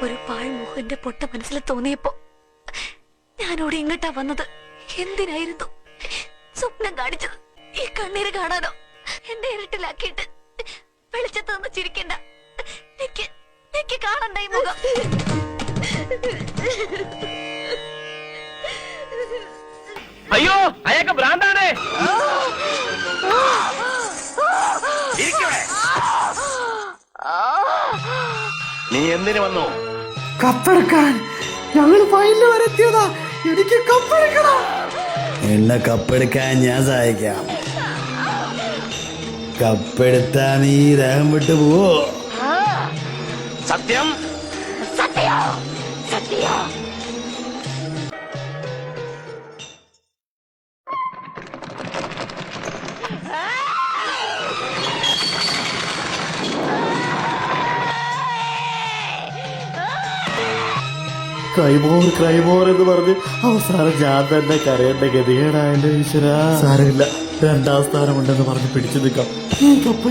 ഒരു പാഴ്മുഖന്റെ പൊട്ട മനസ്സിൽ തോന്നിയപ്പോ ഞാനോട് ഇങ്ങോട്ടാ വന്നത്. എന്തിനായിരുന്നു സ്വപ്നം കാണിച്ചത്? ഈ കണ്ണീര് കാണാനോ? എന്റെ ഇരുട്ടിലാക്കിയിട്ട് വെളിച്ചത്ത് നിന്ന് ചിരിക്കണ്ട. എനിക്ക് കാണണ്ട ഈ മുഖം. അയ്യോ, അയാൾക്ക് ഭ്രാന്താണ്. നീ എന്തിനു വന്നു? കപ്പെടുക്കാൻ. ഞങ്ങൾ ഫൈനൽ വരെ എത്തിയതാ. എനിക്ക് കപ്പെടുക്കണം. എന്നെ കപ്പെടുക്കാൻ ഞാൻ സഹായിക്കാം. കപ്പെടുത്താ നീ ദേഹം വിട്ടു പോവോ? സത്യം ക്രൈമോർ എന്ന് പറഞ്ഞ് അവസാനം ഞാൻ തന്നെ കരയേണ്ട ഗതികേടായല്ലോ ഈശ്വര. സാരമില്ല, 2ാം സ്ഥാനമുണ്ടെന്ന് പറഞ്ഞ് പിടിച്ചു നിൽക്കാം. ഈ കപ്പ്